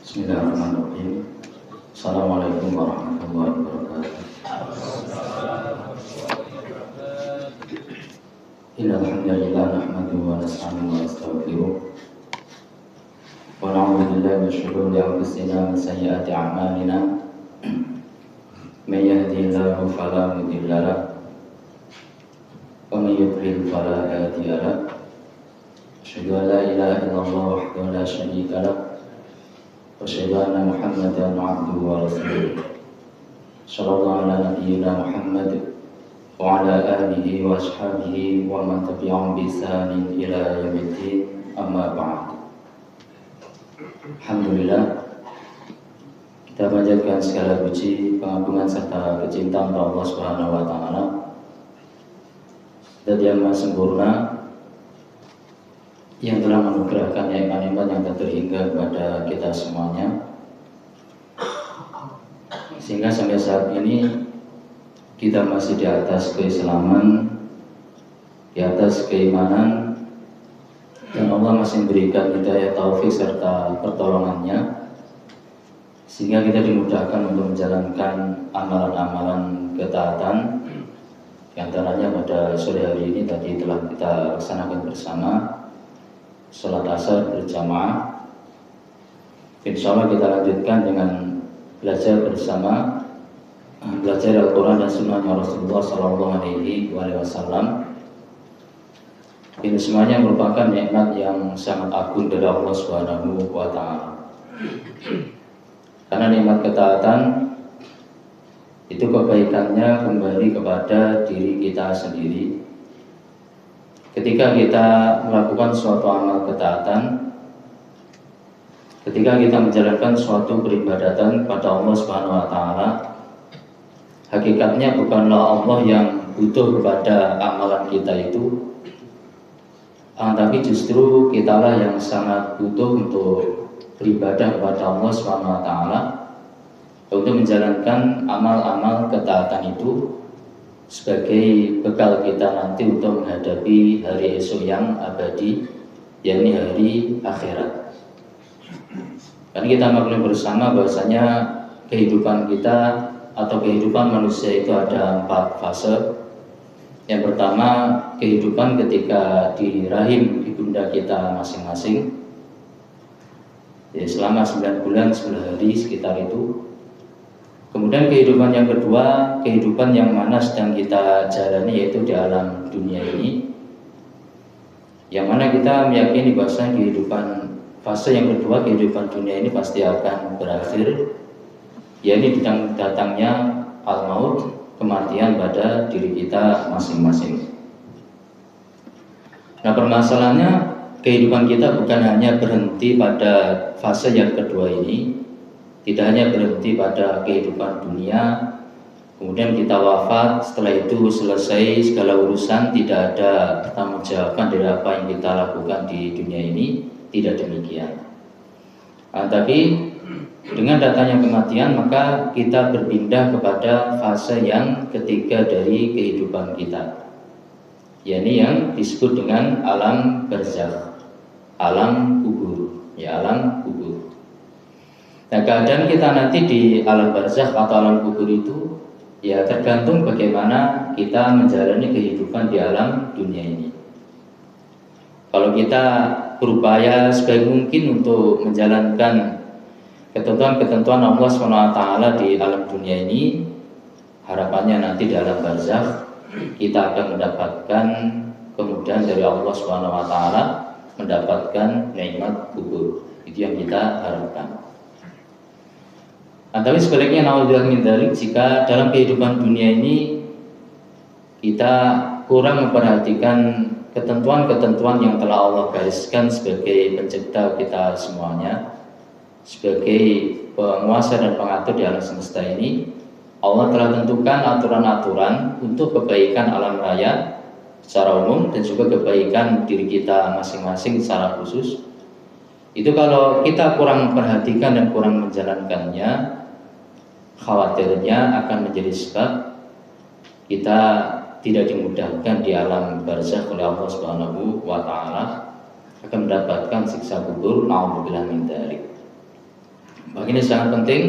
Bismillahirrahmanirrahim. Assalamualaikum warahmatullahi wabarakatuh. Innal hamdalillah nahmaduhu wa nasta'inuhu wa nastaghfiruh. Wa na'udzu billahi min shururi anfusina wa sayyiati a'malina. May yahdihillahu fala mudilla lahu wa may yudlil fala hadiya lahu. Asyhadu an la ilaha illallah wahdahu la syarika lahu wa asyhadu anna Muhammadan 'abduhu wa rasuluh. Shallallahu ala nabiyyina Muhammad wa ala alihi wa ashabihi wa man tabi'ahum bi ihsanin ila yaumiddin. Amma ba'd. Alhamdulillah, kita panjatkan segala puji, pengagungan serta kecintaan Allah Subhanahu wa taala. Dan yang Maha sempurna yang telah menganugerahkan nikmat-nikmat yang tak terhingga kepada kita semuanya, sehingga sampai saat ini kita masih di atas keislaman, di atas keimanan, dan Allah masih memberikan hidayah, taufik serta pertolongannya, sehingga kita dimudahkan untuk menjalankan amalan-amalan ketaatan. Di antaranya pada sore hari ini tadi telah kita laksanakan bersama sholat asar berjamaah. Insya Allah kita lanjutkan dengan belajar bersama, belajar Al-Quran dan Sunnahnya Rasulullah Sallallahu Alaihi Wasallam. Ini semuanya merupakan nikmat yang sangat agung dari Allah Subhanahu wa Ta'ala. Karena nikmat ketaatan itu kebaikannya kembali kepada diri kita sendiri. Ketika kita melakukan suatu amal ketaatan, ketika kita menjalankan suatu peribadatan kepada Allah Subhanahu wa Ta'ala, hakikatnya bukanlah Allah yang butuh kepada amalan kita itu, tapi justru kitalah yang sangat butuh untuk beribadah kepada Allah Subhanahu wa Ta'ala, untuk menjalankan amal-amal ketaatan itu sebagai bekal kita nanti untuk menghadapi hari esok yang abadi, yakni hari akhirat. Karena kita maklum bersama bahwasanya kehidupan kita atau kehidupan manusia itu ada 4 fase. Yang pertama, kehidupan ketika di rahim ibunda kita masing-masing, ya, selama 9 bulan 9 hari sekitar itu. Kemudian kehidupan yang kedua, kehidupan yang mana sedang kita jalani, yaitu di alam dunia ini, yang mana kita meyakini bahwa kehidupan fase yang kedua, kehidupan dunia ini pasti akan berakhir, yaitu datangnya al-maut, kematian pada diri kita masing-masing. Nah, permasalahannya kehidupan kita bukan hanya berhenti pada fase yang kedua ini, tidak hanya berhenti pada kehidupan dunia, kemudian kita wafat, setelah itu selesai segala urusan, tidak ada pertanggungjawaban dari apa yang kita lakukan di dunia ini. Tidak demikian. Tapi dengan datangnya kematian, maka kita berpindah kepada fase yang ketiga dari kehidupan kita, yakni yang disebut dengan alam barzakh, alam kubur, ya, alam kubur. Nah, keadaan kita nanti di alam barzakh atau alam kubur itu ya tergantung bagaimana kita menjalani kehidupan di alam dunia ini. Kalau kita berupaya sebaik mungkin untuk menjalankan ketentuan-ketentuan Allah SWT di alam dunia ini, harapannya nanti di alam barzakh kita akan mendapatkan kemudahan dari Allah SWT, mendapatkan nikmat kubur. Itu yang kita harapkan. Tapi sebaliknya, naudzubillah min dzalik, jika dalam kehidupan dunia ini kita kurang memperhatikan ketentuan-ketentuan yang telah Allah gariskan sebagai pencipta kita semuanya, sebagai penguasa dan pengatur di alam semesta ini, Allah telah tentukan aturan-aturan untuk kebaikan alam raya secara umum dan juga kebaikan diri kita masing-masing secara khusus. Itu kalau kita kurang memperhatikan dan kurang menjalankannya, khawatirnya akan menjadi sebab kita tidak dimudahkan di alam barzakh oleh Allah Subhanahu wa Ta'ala, akan mendapatkan siksa kubur. Na'udzubillah min dzalik. Maka ini sangat penting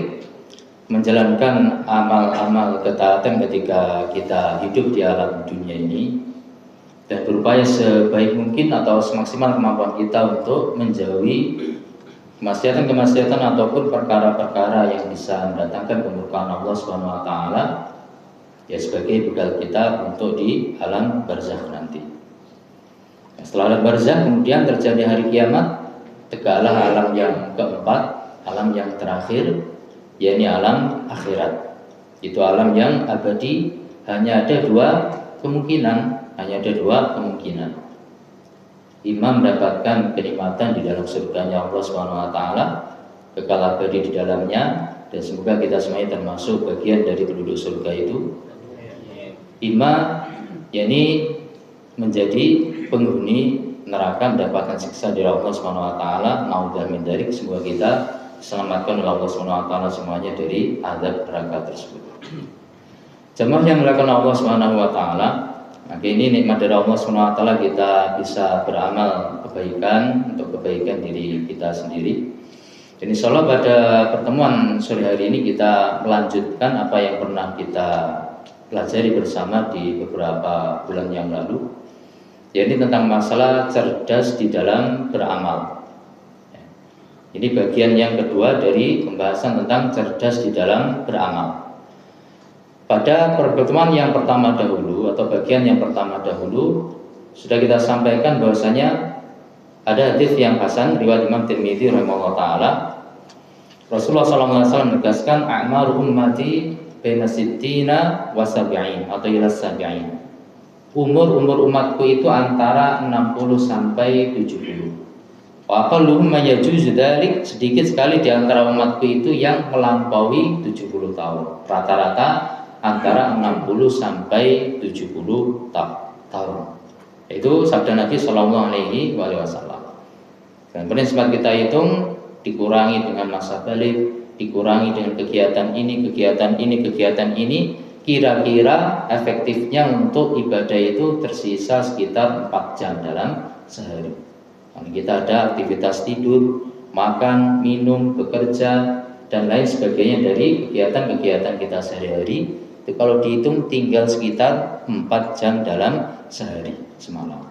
menjalankan amal-amal ketaatan ketika kita hidup di alam dunia ini, dan berupaya sebaik mungkin atau semaksimal kemampuan kita untuk menjauhi kemaksiatan-kemaksiatan ataupun perkara-perkara yang bisa mendatangkan kemurkaan Allah Subhanahu wa taala, ya sebagai bekal kita untuk di alam barzakh nanti. Setelah alam barzakh kemudian terjadi hari kiamat, tegaklah alam yang keempat, alam yang terakhir, yakni alam akhirat. Itu alam yang abadi, hanya ada dua kemungkinan. Imam mendapatkan kenikmatan di dalam surganya Allah Subhanahu wa taala, kekal abadi di dalamnya, dan semoga kita semuanya termasuk bagian dari penduduk surga itu. Imam yakni menjadi penghuni neraka, mendapatkan siksa dari Allah Subhanahu wa taala. Naudzubillah min dzalik, semoga kita diselamatkan oleh Allah Subhanahu wa taala semuanya dari azab neraka tersebut. Jemaah yang dimuliakan Allah Subhanahu wa taala, maka ini nikmat dari Allah Subhanahu wa taala, kita bisa beramal kebaikan untuk kebaikan diri kita sendiri. Dan insyaallah pada pertemuan sore hari ini kita melanjutkan apa yang pernah kita pelajari bersama di beberapa bulan yang lalu, yaitu tentang masalah cerdas di dalam beramal. Ini bagian yang kedua dari pembahasan tentang cerdas di dalam beramal. Pada pertemuan yang pertama dahulu atau bagian yang pertama dahulu sudah kita sampaikan bahwasanya ada hadis yang hasan riwayat Imam Tirmidzi rahimahullah taala. Rasulullah SAW menegaskan a'maru ummati baina sittina wa sab'in atau ila sab'in. Umur umatku itu antara 60 sampai 70. Wa aqalluhum ma yajuzu dzalik, sedikit sekali di antara umatku itu yang melampaui 70 tahun. Rata-rata antara 60 sampai 70 tahun. Itu sabda Nabi sallallahu alaihi wasallam. Dan kemudian sempat kita hitung, dikurangi dengan masa balik, dikurangi dengan kegiatan ini, kira-kira efektifnya untuk ibadah itu tersisa sekitar 4 jam dalam sehari. Kalau kita ada aktivitas tidur, makan, minum, bekerja, dan lain sebagainya dari kegiatan-kegiatan kita sehari-hari, itu kalau dihitung tinggal sekitar 4 jam dalam sehari semalam.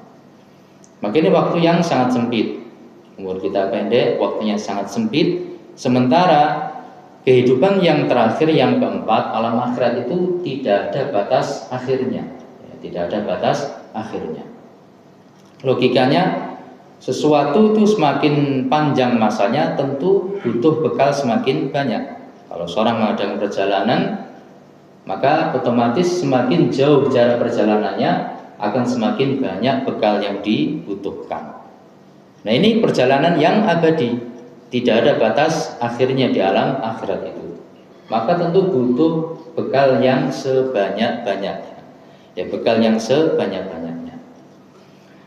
Maka ini waktu yang sangat sempit. Umur kita pendek, waktunya sangat sempit. Sementara kehidupan yang terakhir, yang keempat, alam akhirat itu tidak ada batas akhirnya. Tidak ada batas akhirnya. Logikanya, sesuatu itu semakin panjang masanya, tentu butuh bekal semakin banyak. Kalau seorang mengadakan perjalanan, maka otomatis semakin jauh jarak perjalanannya akan semakin banyak bekal yang dibutuhkan. Nah, ini perjalanan yang abadi, tidak ada batas akhirnya di alam akhirat itu. Maka tentu butuh bekal yang sebanyak-banyaknya. Ya, bekal yang sebanyak-banyaknya.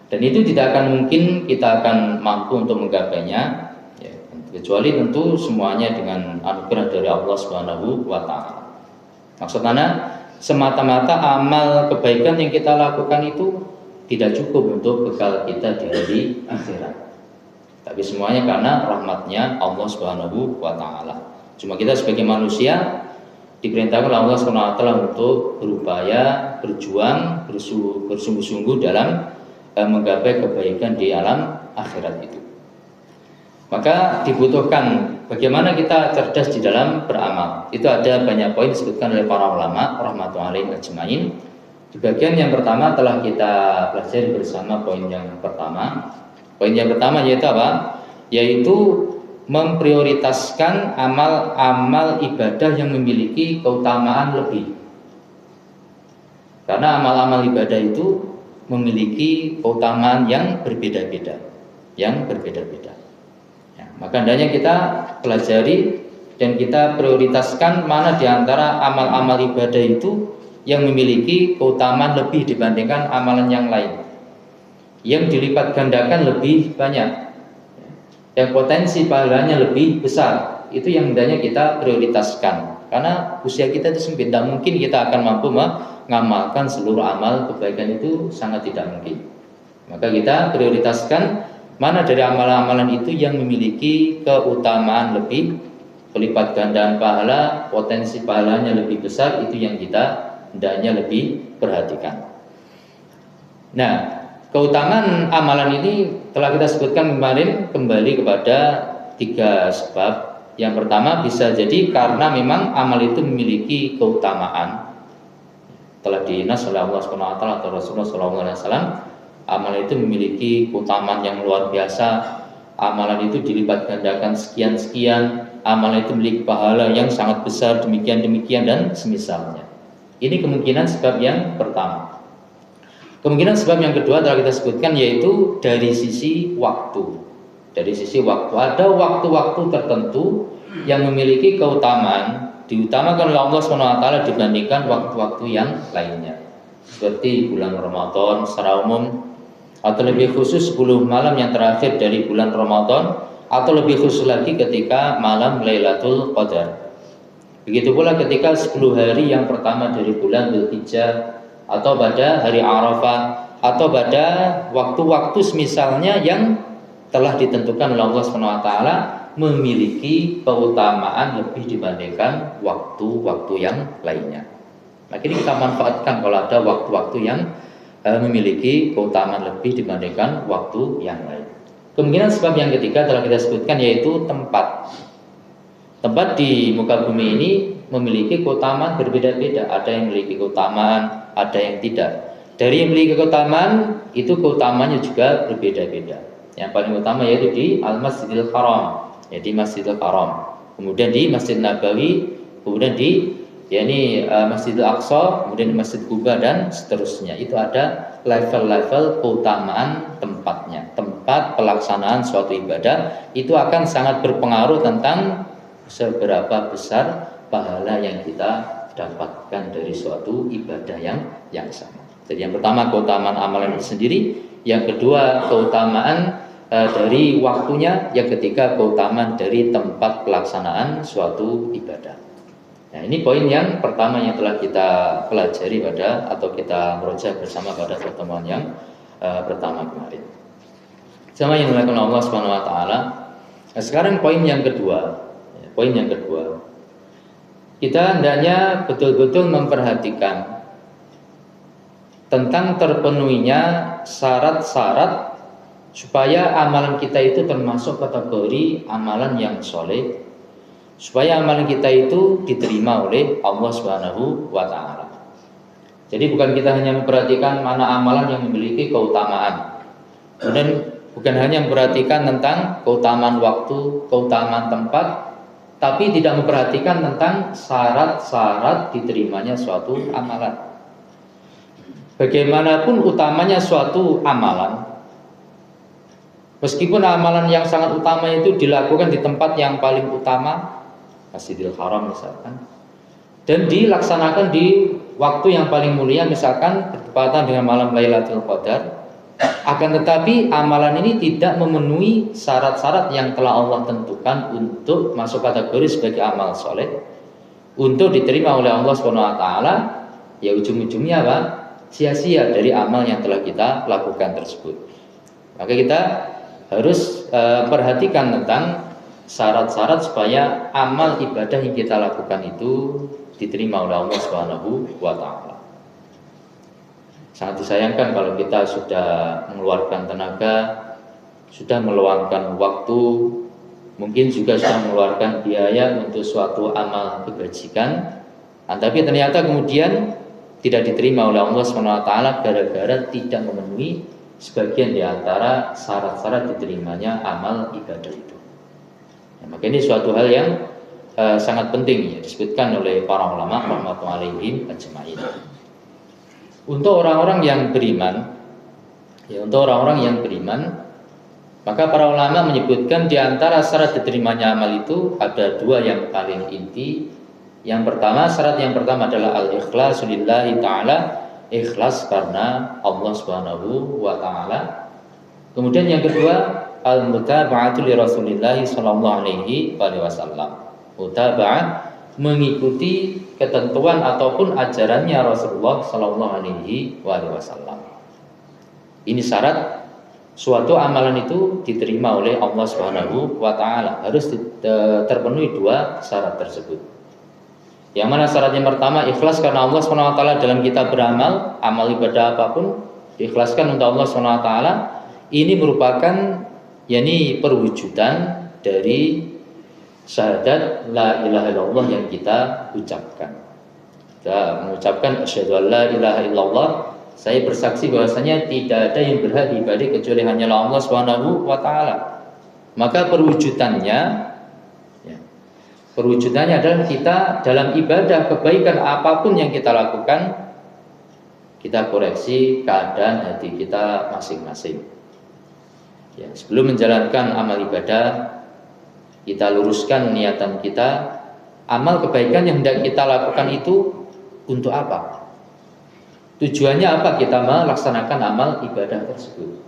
Dan itu tidak akan mungkin kita akan mampu untuk menggapainya, ya, kecuali tentu semuanya dengan anugerah dari Allah Subhanahu wa taala. Maksudnya semata-mata amal kebaikan yang kita lakukan itu tidak cukup untuk bekal kita di hari akhirat. Tapi semuanya karena rahmatnya Allah Subhanahu wa taala. Cuma kita sebagai manusia diperintahkan oleh Allah Subhanahu wa taala untuk berupaya, berjuang, bersungguh-sungguh dalam menggapai kebaikan di alam akhirat itu. Maka dibutuhkan bagaimana kita cerdas di dalam beramal. Itu ada banyak poin disebutkan oleh para ulama rahmatullahi alaihim ajmain. Di bagian yang pertama telah kita pelajari bersama poin yang pertama. Poin yang pertama yaitu apa? Yaitu memprioritaskan amal-amal ibadah yang memiliki keutamaan lebih. Karena amal-amal ibadah itu memiliki keutamaan yang berbeda-beda. Maka hendaknya kita pelajari dan kita prioritaskan mana di antara amal-amal ibadah itu yang memiliki keutamaan lebih dibandingkan amalan yang lain, yang dilipat gandakan lebih banyak, yang potensi pahalanya lebih besar. Itu yang hendaknya kita prioritaskan. Karena usia kita itu sempit, tidak mungkin kita akan mampu mengamalkan seluruh amal kebaikan itu, sangat tidak mungkin. Maka kita prioritaskan mana dari amalan-amalan itu yang memiliki keutamaan lebih pelipat gandaan pahala, potensi pahalanya lebih besar, itu yang kita hendaknya lebih perhatikan. Nah, keutamaan amalan ini telah kita sebutkan kemarin, kembali kepada 3 sebab. Yang pertama, bisa jadi karena memang amal itu memiliki keutamaan, telah dinas oleh Allah SWT atau Rasulullah SAW. Amal itu memiliki keutamaan yang luar biasa. Amalan itu dilipat gandakan sekian-sekian. Amalan itu memiliki pahala yang sangat besar, demikian-demikian dan semisalnya. Ini kemungkinan sebab yang pertama. Kemungkinan sebab yang kedua telah kita sebutkan, yaitu dari sisi waktu. Dari sisi waktu, ada waktu-waktu tertentu yang memiliki keutamaan, diutamakan oleh Allah SWT dibandingkan waktu-waktu yang lainnya. Seperti bulan Ramadan secara umum, atau lebih khusus 10 malam yang terakhir dari bulan Ramadan, atau lebih khusus lagi ketika malam Lailatul Qadar. Begitu pula ketika 10 hari yang pertama dari bulan Dzulhijjah, atau pada hari Arafah, atau pada waktu-waktu semisalnya yang telah ditentukan oleh Allah SWT memiliki keutamaan lebih dibandingkan waktu-waktu yang lainnya. Maka ini kita manfaatkan kalau ada waktu-waktu yang memiliki keutamaan lebih dibandingkan waktu yang lain. Kemungkinan sebab yang ketiga telah kita sebutkan, yaitu tempat. Tempat di muka bumi ini memiliki keutamaan berbeda-beda. Ada yang memiliki keutamaan, ada yang tidak. Dari yang memiliki keutamaan itu keutamaannya juga berbeda-beda. Yang paling utama yaitu di Al-Masjidil Haram, ya di Masjidil Haram. Kemudian di Masjid Nabawi, kemudian di Masjidil Aqsa, kemudian di Masjid Quba dan seterusnya. Itu ada level-level keutamaan tempatnya. Tempat pelaksanaan suatu ibadah itu akan sangat berpengaruh tentang seberapa besar pahala yang kita dapatkan dari suatu ibadah yang sama. Jadi yang pertama keutamaan amalan itu sendiri, yang kedua keutamaan dari waktunya, yang ketiga keutamaan dari tempat pelaksanaan suatu ibadah. Nah, ini poin yang pertama yang telah kita pelajari atau kita merujuk bersama pada pertemuan yang pertama kemarin. Sama yang dilakukan Allah Subhanahu wa taala. Nah, sekarang poin yang kedua. Poin yang kedua. Kita hendaknya betul-betul memperhatikan tentang terpenuhinya syarat-syarat supaya amalan kita itu termasuk kategori amalan yang soleh, supaya amalan kita itu diterima oleh Allah Subhanahu wa taala. Jadi bukan kita hanya memperhatikan mana amalan yang memiliki keutamaan, kemudian bukan hanya memperhatikan tentang keutamaan waktu, keutamaan tempat, tapi tidak memperhatikan tentang syarat-syarat diterimanya suatu amalan. Bagaimanapun utamanya suatu amalan, meskipun amalan yang sangat utama itu dilakukan di tempat yang paling utama, Masjidil Haram misalkan, dan dilaksanakan di waktu yang paling mulia, misalkan bertepatan dengan malam Lailatul Qadar, akan tetapi amalan ini tidak memenuhi syarat-syarat yang telah Allah tentukan untuk masuk kategori sebagai amal soleh, untuk diterima oleh Allah SWT, ya ujung-ujungnya apa? Sia-sia dari amal yang telah kita lakukan tersebut. Maka kita harus perhatikan tentang syarat-syarat supaya amal ibadah yang kita lakukan itu diterima oleh Allah Subhanahu wa taala. Sangat disayangkan kalau kita sudah mengeluarkan tenaga, sudah meluangkan waktu, mungkin juga sudah mengeluarkan biaya untuk suatu amal kebajikan, tapi ternyata kemudian tidak diterima oleh Allah SWT gara-gara tidak memenuhi sebagian di antara syarat-syarat diterimanya amal ibadah itu. Nah, maka ini suatu hal yang sangat penting, ya, disebutkan oleh para ulama rahmatullahi alaihim ajma'in. Untuk orang-orang yang beriman, maka para ulama menyebutkan di antara syarat diterimanya amal itu ada dua yang paling inti. Yang pertama, syarat yang pertama adalah al-ikhlasu lillahi ta'ala, ikhlas karena Allah Subhanahu wa taala. Kemudian yang kedua, al-mutaba'atu li Rasulillah sallallahu alaihi wasallam. Mutaba'ah, mengikuti ketentuan ataupun ajarannya Rasulullah sallallahu alaihi wasallam. Ini syarat suatu amalan itu diterima oleh Allah Subhanahu wa taala, harus terpenuhi dua syarat tersebut. Yang mana syarat yang pertama, ikhlas karena Allah Subhanahu wa taala dalam kita beramal, amal ibadah apapun diikhlaskan untuk Allah Subhanahu wa taala. Ini merupakan perwujudan dari syahadat la ilaha illallah yang kita ucapkan. Kita mengucapkan asyhadu an la ilaha illallah, saya bersaksi bahwasanya tidak ada yang berhak diibadahi kecuali hanyalah Allah Subhanahu wa taala. Maka perwujudannya adalah kita dalam ibadah kebaikan apapun yang kita lakukan, kita koreksi keadaan hati kita masing-masing. Ya, sebelum menjalankan amal ibadah, kita luruskan niatan kita, amal kebaikan yang hendak kita lakukan itu untuk apa? Tujuannya apa kita melaksanakan amal ibadah tersebut?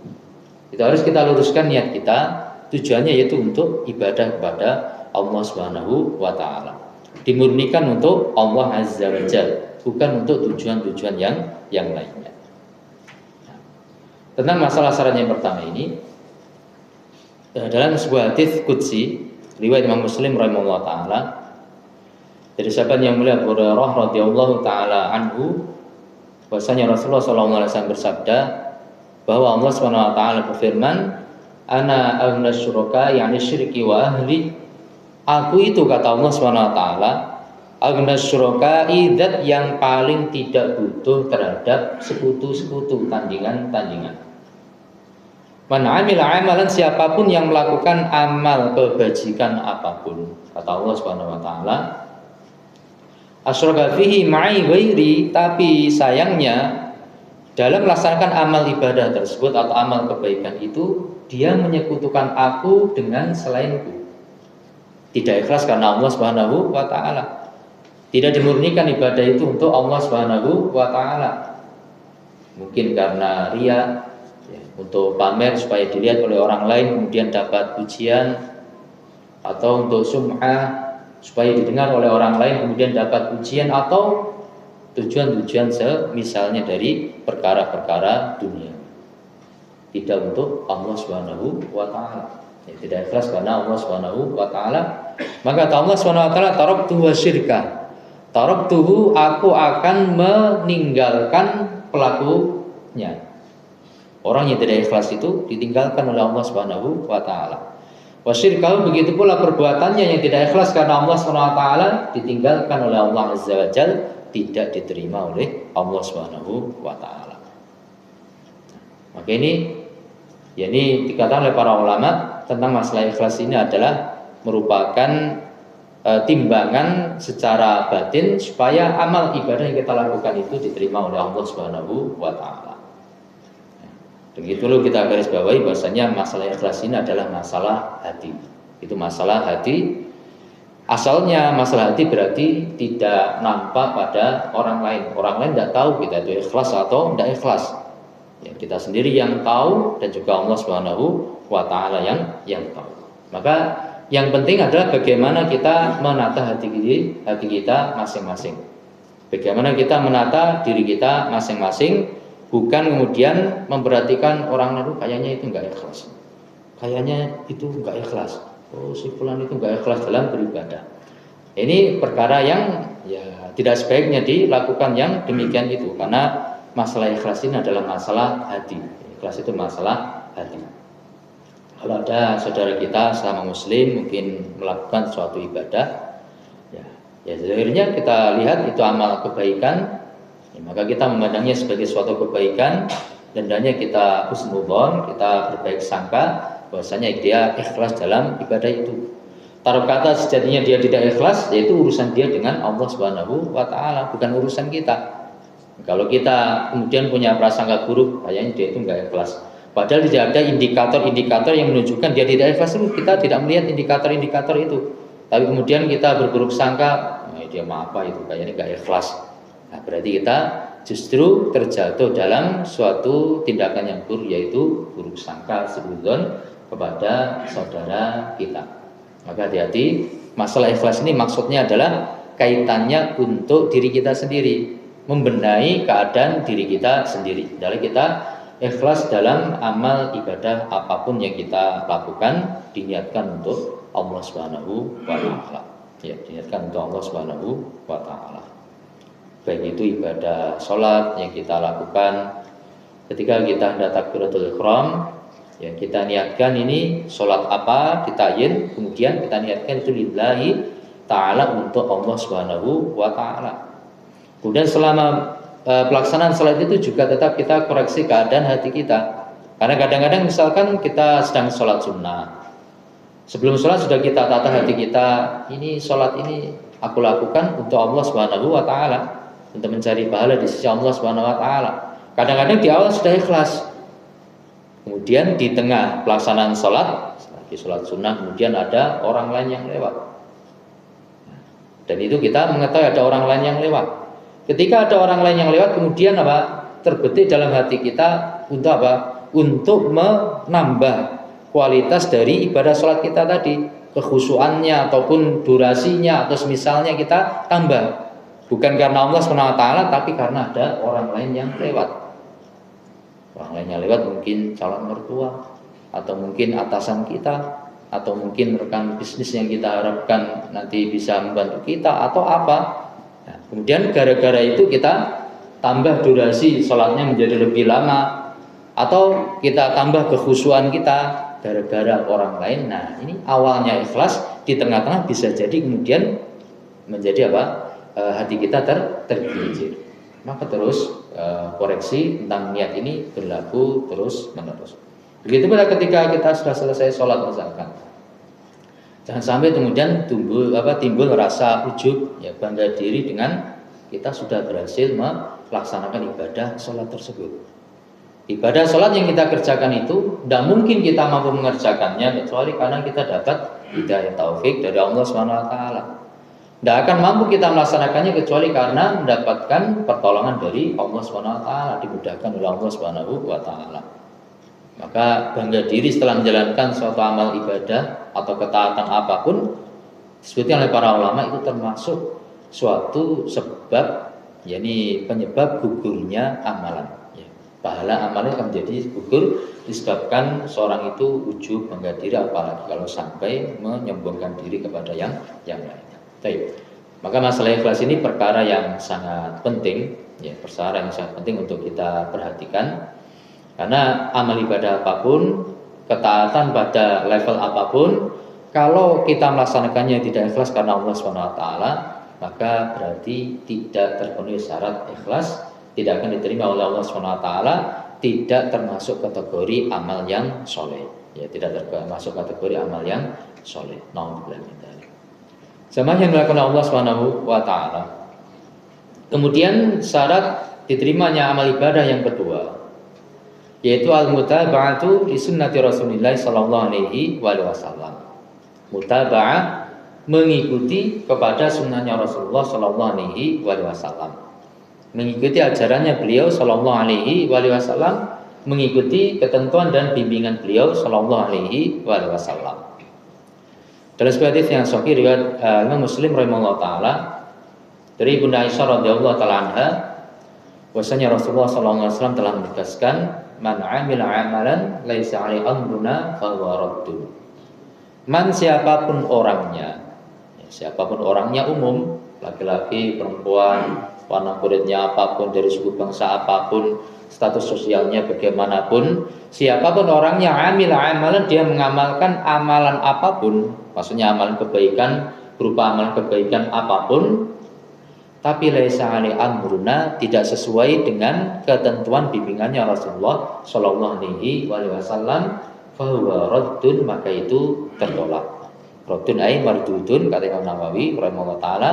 Itu harus kita luruskan niat kita, tujuannya yaitu untuk ibadah kepada Allah Subhanahu wa taala. Dimurnikan untuk Allah Azza wa Jalla, bukan untuk tujuan-tujuan yang lainnya. Tentang masalah syarat yang pertama ini, dalam sebuah hadits qudsi riwayat Imam Muslim rahimahullah taala dari sahabat yang mulia Abu Hurairah radhiyallahu taala anhu, bahwasanya Rasulullah sallallahu alaihi wasallam bersabda bahwa Allah Subhanahu wa taala berfirman, "Ana aghna syuraka yani syirki wa ahli." Aku itu, kata Allah Subhanahu wa taala, aghna syuraka, zat yang paling tidak butuh terhadap sekutu-sekutu, tandingan-tandingan. Man amila amalan, siapapun yang melakukan amal kebajikan apapun, kata Allah Subhanahu wa taala, asyraka fihi ma'i ghairi, tapi sayangnya dalam melaksanakan amal ibadah tersebut atau amal kebaikan itu dia menyekutukan aku dengan selainku. Tidak ikhlas karena Allah Subhanahu wa taala. Tidak dimurnikan ibadah itu untuk Allah Subhanahu wa taala. Mungkin karena riya, untuk pamer supaya dilihat oleh orang lain kemudian dapat pujian, atau untuk sum'ah supaya didengar oleh orang lain kemudian dapat pujian, atau tujuan-tujuan semisalnya dari perkara-perkara dunia. Tidak untuk Allah Subhanahu wa taala. Tidak ikhlas karena Allah Subhanahu wa taala. Maka Allah Subhanahu wa taala, taraktuhu syirka. Taraktuhu, aku akan meninggalkan pelakunya. Orang yang tidak ikhlas itu ditinggalkan oleh Allah Subhanahu wa taala. Wasyirkahu, begitu pula perbuatannya yang tidak ikhlas karena Allah Subhanahu wa taala ditinggalkan oleh Allah Azza wa Jalla, tidak diterima oleh Allah Subhanahu wa taala. Maka ini dikatakan oleh para ulama tentang masalah ikhlas ini adalah merupakan timbangan secara batin supaya amal ibadah yang kita lakukan itu diterima oleh Allah Subhanahu wa taala. Begitu loh, kita garis bawahi bahwasanya masalah ikhlas ini adalah masalah hati. Itu masalah hati. Asalnya masalah hati berarti tidak nampak pada orang lain. Orang lain tidak tahu kita itu ikhlas atau tidak ikhlas. Ya, kita sendiri yang tahu dan juga Allah Subhanahu wa taala yang tahu. Maka yang penting adalah bagaimana kita menata hati kita masing-masing. Bagaimana kita menata diri kita masing-masing. Bukan kemudian memperhatikan orang lain, kayaknya itu enggak ikhlas. Kayaknya itu enggak ikhlas. Oh, si fulan itu enggak ikhlas dalam beribadah. Ini perkara yang tidak sebaiknya dilakukan yang demikian itu, karena masalah ikhlas ini adalah masalah hati. Ikhlas itu masalah hati. Kalau ada saudara kita sama muslim mungkin melakukan suatu ibadah, akhirnya kita lihat itu amal kebaikan, maka kita memandangnya sebagai suatu kebaikan dan hendaknya kita husnudzon, kita berbaik sangka bahwasanya dia ikhlas dalam ibadah itu. Taruh kata sejatinya dia tidak ikhlas, yaitu urusan dia dengan Allah Subhanahu wa taala, bukan urusan kita. Kalau kita kemudian punya prasangka buruk, kayaknya dia itu enggak ikhlas, padahal tidak ada indikator-indikator yang menunjukkan dia tidak ikhlas, itu kita tidak melihat indikator-indikator itu. Tapi kemudian kita berburuk sangka, dia mah apa itu, kayaknya enggak ikhlas. Nah, berarti kita justru terjatuh dalam suatu tindakan yang buruk, yaitu buruk sangka, suudzon kepada saudara kita. Maka hati-hati, masalah ikhlas ini maksudnya adalah kaitannya untuk diri kita sendiri, membenahi keadaan diri kita sendiri. Dari kita ikhlas dalam amal ibadah apapun yang kita lakukan, diniatkan untuk Allah Subhanahu wa taala. Ya, diniatkan untuk Allah Subhanahu wa taala. Baik itu ibadah sholat yang kita lakukan ketika kita hendak takbiratul ihram, ya kita niatkan ini sholat apa ditayin, kemudian kita niatkan itu lillahi ta'ala untuk Allah Subhanahu wa ta'ala. Kemudian selama pelaksanaan sholat itu juga tetap kita koreksi keadaan hati kita. Karena kadang-kadang misalkan kita sedang sholat sunnah, sebelum sholat sudah kita tata hati kita, ini sholat ini aku lakukan untuk Allah Subhanahu wa ta'ala, untuk mencari pahala di sisi Allah Subhanahu wa ta'ala. Kadang-kadang di awal sudah ikhlas, kemudian di tengah pelaksanaan sholat, lagi sholat sunnah, kemudian ada orang lain yang lewat, dan itu kita mengetahui ada orang lain yang lewat. Ketika ada orang lain yang lewat, kemudian apa? Terbetik dalam hati kita untuk apa? Untuk menambah kualitas dari ibadah sholat kita tadi, kekhusyuannya ataupun durasinya atau semisalnya kita tambah. Bukan karena Allah SWT, tapi karena ada orang lain yang lewat. Orang lain yang lewat mungkin calon mertua, atau mungkin atasan kita, atau mungkin rekan bisnis yang kita harapkan nanti bisa membantu kita, atau apa. Nah, kemudian gara-gara itu kita tambah durasi sholatnya menjadi lebih lama, atau kita tambah kekhusyuan kita gara-gara orang lain. Nah, ini awalnya ikhlas, di tengah-tengah bisa jadi kemudian menjadi apa? Hati kita tergelincir. Maka terus koreksi tentang niat ini berlaku terus menerus. Begitu pula ketika kita sudah selesai sholat misalkan, jangan sampai kemudian timbul rasa ujub, ya, bangga diri dengan kita sudah berhasil melaksanakan ibadah sholat tersebut. Ibadah sholat yang kita kerjakan itu tidak mungkin kita mampu mengerjakannya kecuali karena kita dapat hidayah taufik dari Allah SWT. Tidak akan mampu kita melaksanakannya kecuali karena mendapatkan pertolongan dari Allah SWT, dimudahkan oleh Allah SWT. Maka bangga diri setelah menjalankan suatu amal ibadah atau ketaatan apapun, disebutkan oleh para ulama itu termasuk suatu sebab, yakni penyebab gugurnya amalan. Ya, pahala amalnya akan menjadi gugur disebabkan seorang itu ujub bangga diri, apalagi kalau sampai menyombongkan diri kepada yang lainnya. Baik. Maka masalah ikhlas ini perkara yang sangat penting, ya, perkara yang sangat penting untuk kita perhatikan. Karena amal ibadah apapun, ketaatan pada level apapun, kalau kita melaksanakannya tidak ikhlas karena Allah SWT, maka berarti tidak terpenuhi syarat ikhlas, tidak akan diterima oleh Allah SWT, tidak termasuk kategori amal yang soleh, ya, tidak termasuk kategori amal yang soleh. Sama yang dilakukan Allah Subhanahu wa taala. Kemudian syarat diterimanya amal ibadah yang kedua, yaitu al-mutaba'atu li sunnati Rasulillah sallallahu alaihi wasallam. Mutaba'ah, mengikuti kepada sunnahnya Rasulullah sallallahu alaihi wasallam. Mengikuti ajarannya beliau sallallahu alaihi wasallam, mengikuti ketentuan dan bimbingan beliau sallallahu alaihi wasallam. Dalam sebuah hadis yang sahih riwayat Imam Muslim rahimahullah taala dari Bunda Aisyah radhiyallahu taala anha, bahwasanya Rasulullah sallallahu alaihi wasallam telah menegaskan, man 'amila 'amalan laisa 'alaihi amruna fa huwa raddun. Man, siapapun orangnya, ya, siapapun orangnya umum, laki-laki, perempuan, warna kulitnya apapun, dari suku bangsa apapun, status sosialnya bagaimanapun, siapapun orangnya amil amalan, dia mengamalkan amalan apapun, maksudnya amalan kebaikan, berupa amalan kebaikan apapun, tapi laisa alaihi amruna, tidak sesuai dengan ketentuan bimbingannya Rasulullah sallallahu alaihi wasallam, fa huwa raddun, maka itu tertolak. Raddun ay mardudun, kata Imam Nawawi rahimahullah taala,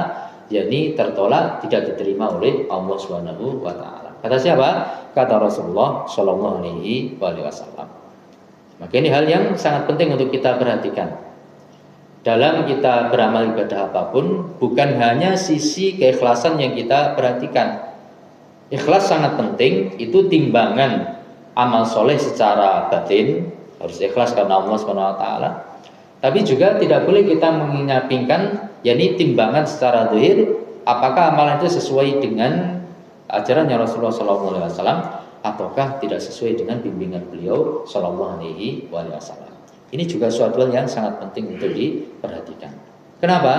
yakni tertolak, tidak diterima oleh Allah Subhanahu wa taala. Kata siapa? Kata Rasulullah sallallahu alaihi wasallam. Maka ini hal yang sangat penting untuk kita perhatikan. Dalam kita beramal ibadah apapun, bukan hanya sisi keikhlasan yang kita perhatikan. Ikhlas sangat penting, itu timbangan amal soleh secara batin, harus ikhlas karena Allah SWT. Tapi juga tidak boleh kita menyampingkan, yakni timbangan secara zahir, apakah amalan itu sesuai dengan ajarannya Rasulullah SAW, ataukah tidak sesuai dengan bimbingan beliau sallallahu alaihi wasallam. Ini juga suatu hal yang sangat penting untuk diperhatikan. Kenapa?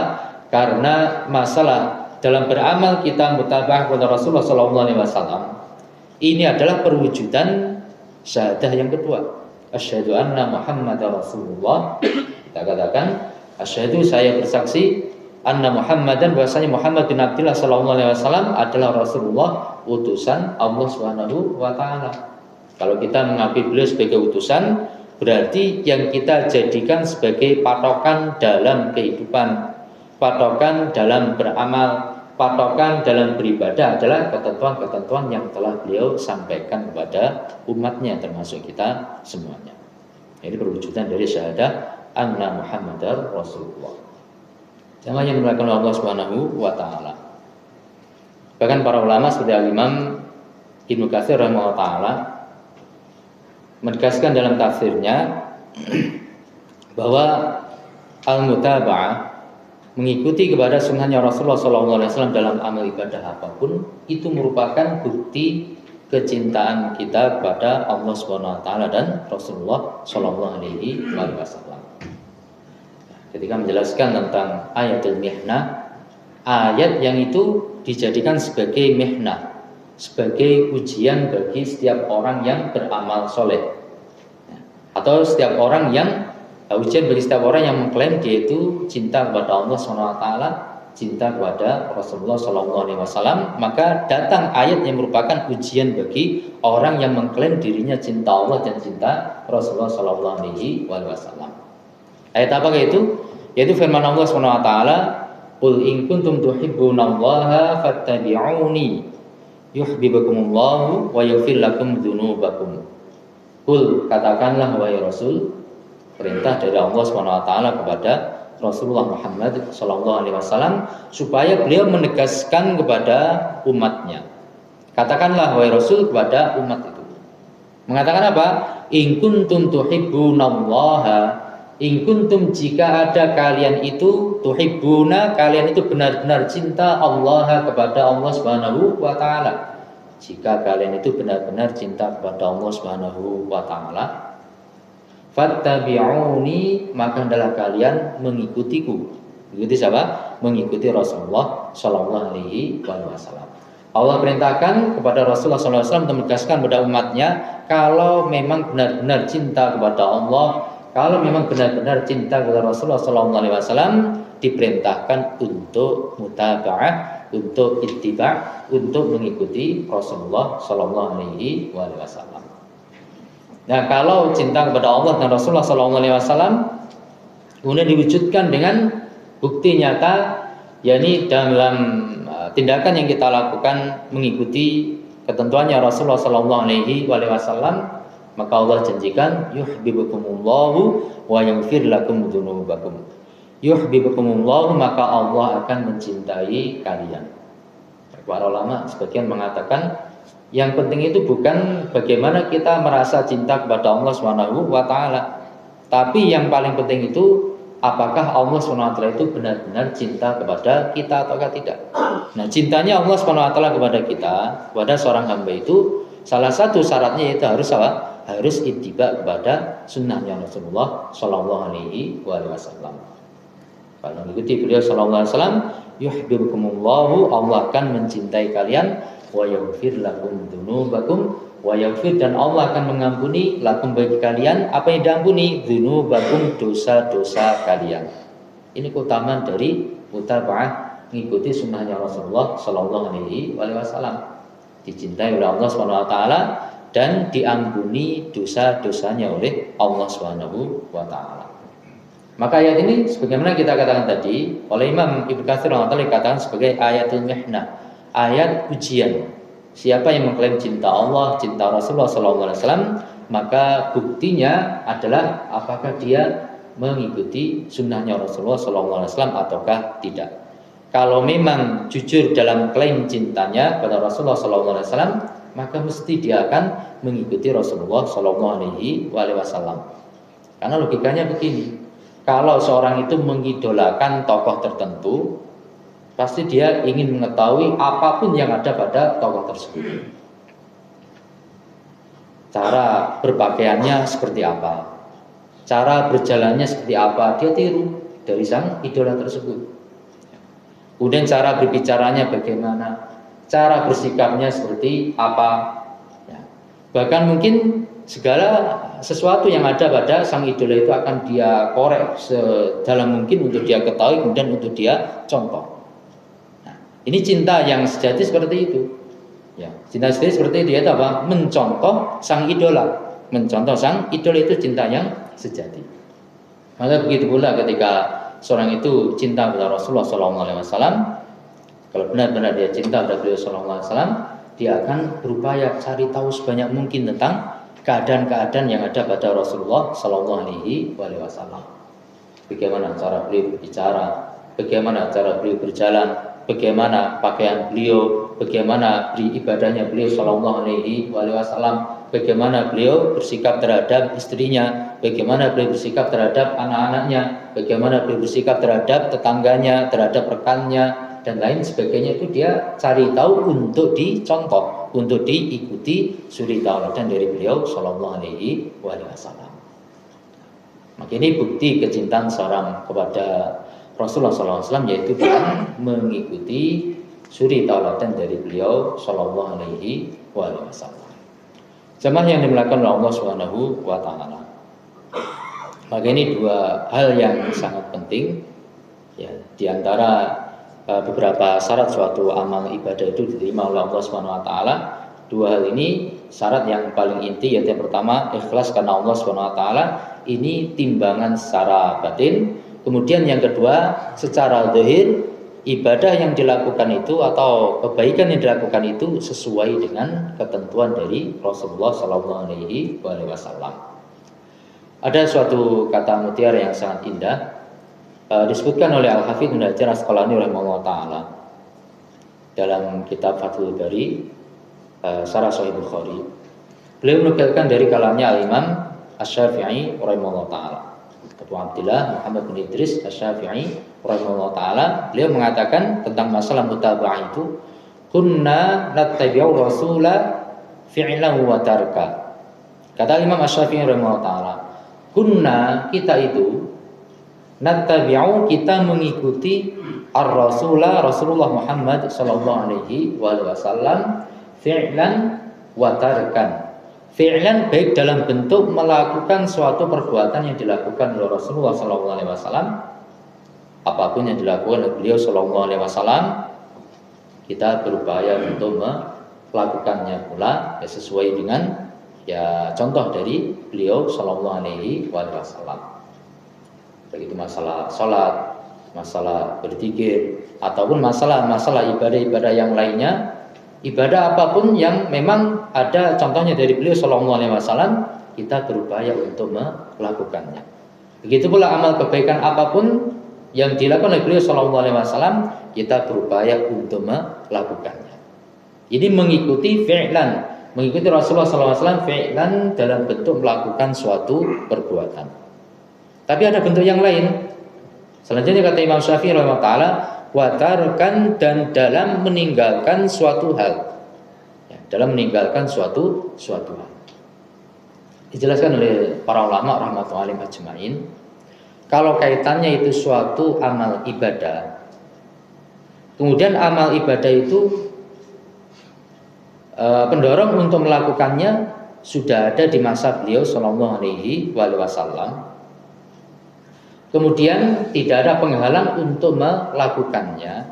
Karena masalah dalam beramal kita mutaba'ah kepada Rasulullah sallallahu alaihi wasallam ini adalah perwujudan syahadah yang kedua. Asyhadu anna Muhammadar Rasulullah. Kita katakan asyhadu, saya bersaksi, anna Muhammadan, bahwasanya Muhammad bin Abdullah sallallahu alaihi wasallam adalah Rasulullah, utusan Allah Subhanahu wa taala. Kalau kita mengakui beliau sebagai utusan, berarti yang kita jadikan sebagai patokan dalam kehidupan, patokan dalam beramal, patokan dalam beribadah adalah ketentuan-ketentuan yang telah beliau sampaikan kepada umatnya, termasuk kita semuanya. Ini perwujudan dari syahadah anna Muhammadar Rasulullah. Jangan yang dimuliakan oleh Allah Subhanahu wa taala. Bahkan para ulama seperti Al-Imam Ibnu Katsir rahimahullah taala menegaskan dalam tafsirnya bahwa al-mutaba'ah, mengikuti kepada sunnahnya Rasulullah SAW dalam amal ibadah apapun, itu merupakan bukti kecintaan kita kepada Allah Subhanahu wa taala dan Rasulullah SAW. Ketika menjelaskan tentang ayatul mihnah, ayat yang itu dijadikan sebagai mihnah, sebagai ujian bagi setiap orang yang beramal soleh, atau setiap orang yang ujian bagi setiap orang yang mengklaim dia itu cinta kepada Allah SWT, cinta kepada Rasulullah SAW. Maka datang ayat yang merupakan ujian bagi orang yang mengklaim dirinya cinta Allah dan cinta Rasulullah SAW. Ayat apa itu? Yaitu firman Allah SWT, qul in kuntum tuhibbunallaha fattabi'uni yuhibbukumullahu wa yaghfir lakum dzunubakum. Qul, katakanlah wahai Rasul, perintah dari Allah SWT kepada Rasulullah Muhammad SAW supaya beliau menegaskan kepada umatnya. Katakanlah wahai Rasul kepada umat itu, mengatakan apa? In kuntum tuhibbunallaha, in kuntum, jika ada kalian itu, tuhibbuna, kalian itu benar-benar cinta Allah, kepada Allah Subhanahu wa taala. Jika kalian itu benar-benar cinta kepada Allah Subhanahu wa taala, fattabi'uni, maka hendaklah kalian mengikutiku. Mengikuti siapa? Mengikuti Rasulullah sallallahu alaihi wasallam. Allah perintahkan kepada Rasulullah sallallahu alaihi wasallam untuk menegaskan kepada umatnya, kalau memang benar-benar cinta kepada Allah, kalau memang benar-benar cinta kepada Rasulullah sallallahu alaihi wasallam, diperintahkan untuk mutaba'ah, untuk ittiba', untuk mengikuti Rasulullah sallallahu alaihi wasallam. Nah, kalau cinta kepada Allah dan Rasulullah SAW kemudian diwujudkan dengan bukti nyata, yakni dalam tindakan yang kita lakukan mengikuti ketentuannya Rasulullah SAW, maka Allah janjikan yuhibbukumullahu wa yaghfir lakum dzunubakum. Yuhibbukumullahu, maka Allah akan mencintai kalian. Para ulama sebagian mengatakan yang penting itu bukan bagaimana kita merasa cinta kepada Allah Subhanahu wa taala, tapi yang paling penting itu apakah Allah Subhanahu wa taala itu benar-benar cinta kepada kita ataukah tidak. Nah, cintanya Allah Subhanahu wa taala kepada kita, kepada seorang hamba itu salah satu syaratnya itu harus apa? Harus ittiba kepada sunnahnya Rasulullah sallallahu alaihi wasallam. Kalau mengikuti beliau sallallahu alaihi wasallam, yuhibbukumullahu, Allah akan mencintai kalian, wa yaghfir lakum dzunubakum, wa yaghfir, dan Allah akan mengampuni lakum, bagi kalian apa yang diampuni, dzunubakum, dosa-dosa kalian. Ini keutamaan dari mutaba'ah, mengikuti sunnahnya Rasulullah sallallahu alaihi wasallam. Dicintai oleh Allah Subhanahu wa taala dan diampuni dosa-dosanya oleh Allah Subhanahu wa taala. Maka ayat ini sebagaimana kita katakan tadi, oleh Imam Ibnu Katsir dikatakan sebagai ayatul mihnah, ayat ujian. Siapa yang mengklaim cinta Allah, cinta Rasulullah SAW, maka buktinya adalah apakah dia mengikuti sunnahnya Rasulullah SAW ataukah tidak. Kalau memang jujur dalam klaim cintanya pada Rasulullah SAW, maka mesti dia akan mengikuti Rasulullah SAW. Karena logikanya begini, kalau seorang itu mengidolakan tokoh tertentu, pasti dia ingin mengetahui apapun yang ada pada tokoh tersebut. cara berpakaiannya seperti apa, cara berjalannya seperti apa, dia tiru dari sang idola tersebut. Kemudian cara berbicaranya bagaimana, cara bersikapnya seperti apa, ya. Bahkan mungkin segala sesuatu yang ada pada sang idola itu akan dia korek sedalam mungkin untuk dia ketahui, kemudian untuk dia contoh. Nah, ini cinta yang sejati seperti itu. Ya, cinta sejati seperti itu, yaitu apa? Mencontoh sang idola. Mencontoh sang idola itu cinta yang sejati. Maka begitu pula ketika seorang itu cinta kepada Rasulullah SAW, kalau benar-benar dia cinta kepada beliau SAW, dia akan berupaya cari tahu sebanyak mungkin tentang keadaan-keadaan yang ada pada Rasulullah SAW. Bagaimana cara beliau berbicara, bagaimana cara beliau berjalan, bagaimana pakaian beliau, bagaimana ibadahnya beliau SAW, bagaimana beliau bersikap terhadap istrinya, bagaimana beliau bersikap terhadap anak-anaknya, bagaimana beliau bersikap terhadap tetangganya, terhadap rekannya, dan lain sebagainya. Itu dia cari tahu untuk dicontoh, untuk diikuti suri tauladan dari beliau Shallallahu Alaihi Wasallam. Maka ini bukti kecintaan seorang kepada Rasulullah SAW, yaitu dengan mengikuti suri tauladan dari beliau Shallallahu Alaihi Wasallam. Jemaah yang dimuliakan oleh Allah Subhanahu wa taala. Maka ini dua hal yang sangat penting, ya, di antara beberapa syarat suatu amal ibadah itu diterima oleh Allah Subhanahu wa taala. Dua hal ini syarat yang paling inti, yaitu yang pertama ikhlas karena Allah Subhanahu wa taala, ini timbangan secara batin. Kemudian yang kedua secara zahir, ibadah yang dilakukan itu atau kebaikan yang dilakukan itu sesuai dengan ketentuan dari Rasulullah Sallallahu Alaihi Wasallam. Ada suatu kata mutiara yang sangat indah, disebutkan oleh Al-Hafidz Ibnu Hajar Asqalani rahimahullah taala dalam kitab Fathul Bari, Syarah Sahih Bukhari. Beliau menukilkan dari kalamnya Al-Imam Asy-Syafi'i rahimahullah taala, Abu Abdillah Muhammad bin Idris Asy-Syafi'i rahimahullah taala. Beliau mengatakan tentang masalah mutaba'ah itu, kunna nattabi'u rasula fi'lan wa tarka. Kata Imam Asy-Syafi'i rahimahullah taala, kunna, kita itu, nattabi'u, kita mengikuti ar-rasula, Rasulullah Muhammad sallallahu alaihi wasallam, fi'lan wa tarkan. Fi'lan baik dalam bentuk melakukan suatu perbuatan yang dilakukan oleh Rasulullah sallallahu alaihi wasallam, apapun yang dilakukan oleh beliau sallallahu alaihi wasallam, kita berupaya untuk melakukannya pula ya, sesuai dengan ya contoh dari beliau sallallahu alaihi wasallam. Begitu masalah salat, masalah berzikir, ataupun masalah ibadah-ibadah yang lainnya, ibadah apapun yang memang ada contohnya dari beliau sallallahu alaihi wasallam, kita berupaya untuk melakukannya. Begitu pula amal kebaikan apapun yang dilakukan oleh beliau sallallahu alaihi wasallam, kita berupaya untuk melakukannya. Ini mengikuti fi'lan, mengikuti Rasulullah sallallahu alaihi wasallam fi'lan dalam bentuk melakukan suatu perbuatan. Tapi ada bentuk yang lain. Selanjutnya kata Imam Syafi'i rahimahullah taala, wa tarkan, dan dalam meninggalkan suatu hal. Ya, dalam meninggalkan suatu hal. Dijelaskan oleh para ulama rahmatullahi alaihim ajmain, kalau kaitannya itu suatu amal ibadah, kemudian amal ibadah itu pendorong untuk melakukannya sudah ada di masa beliau sallallahu alaihi wasallam, kemudian tidak ada penghalang untuk melakukannya,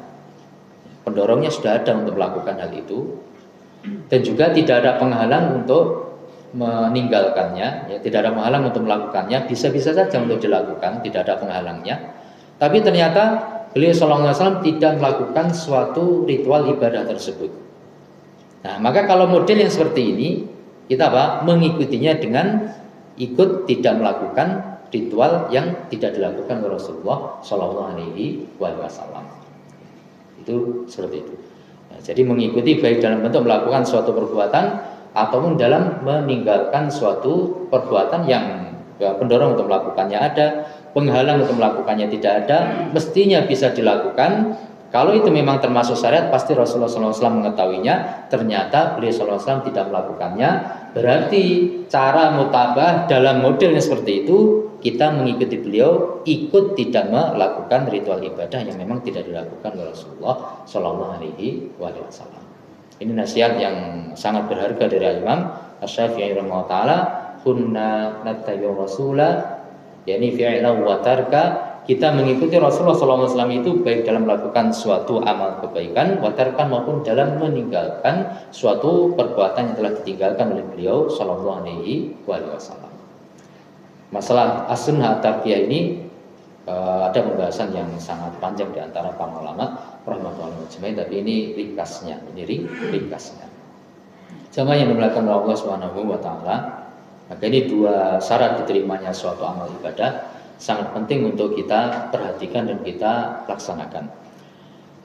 pendorongnya sudah ada untuk melakukan hal itu, dan juga tidak ada penghalang untuk meninggalkannya, ya, tidak ada penghalang untuk melakukannya, bisa-bisa saja untuk dilakukan, tidak ada penghalangnya. Tapi ternyata beliau sallallahu alaihi wasallam tidak melakukan suatu ritual ibadah tersebut. Nah, maka kalau model yang seperti ini, kita mengikutinya dengan ikut tidak melakukan ritual yang tidak dilakukan oleh Rasulullah Shallallahu Alaihi Wasallam. Itu seperti itu. Nah, jadi mengikuti baik dalam bentuk melakukan suatu perbuatan ataupun dalam meninggalkan suatu perbuatan yang pendorong untuk melakukannya ada, penghalang untuk melakukannya tidak ada, mestinya bisa dilakukan, Kalau itu memang termasuk syariat, pasti Rasulullah SAW mengetahuinya. Ternyata beliau SAW tidak melakukannya. Berarti cara mutabah dalam modelnya seperti itu, kita mengikuti beliau, ikut tidak melakukan ritual ibadah yang memang tidak dilakukan oleh Rasulullah SAW. Ini nasihat yang sangat berharga dari Imam Asy-Syafi'i rahimahullah taala. Kunna nattabi'ur rasula, yakni fi'lan wa tarka. Kita mengikuti Rasulullah SAW itu baik dalam melakukan suatu amal kebaikan, watarkan maupun dalam meninggalkan suatu perbuatan yang telah ditinggalkan oleh beliau Sallallahu Alaihi Wasallam. Masalah as-sunnah at-tarkiyah ini ada pembahasan yang sangat panjang di antara para ulama rahmatullahi alaihim, tapi ini ringkasnya, ringkasnya. Jamaah yang dimuliakan oleh Allah Subhanahu wa taala, maka ini dua syarat diterimanya suatu amal ibadah sangat penting untuk kita perhatikan dan kita laksanakan.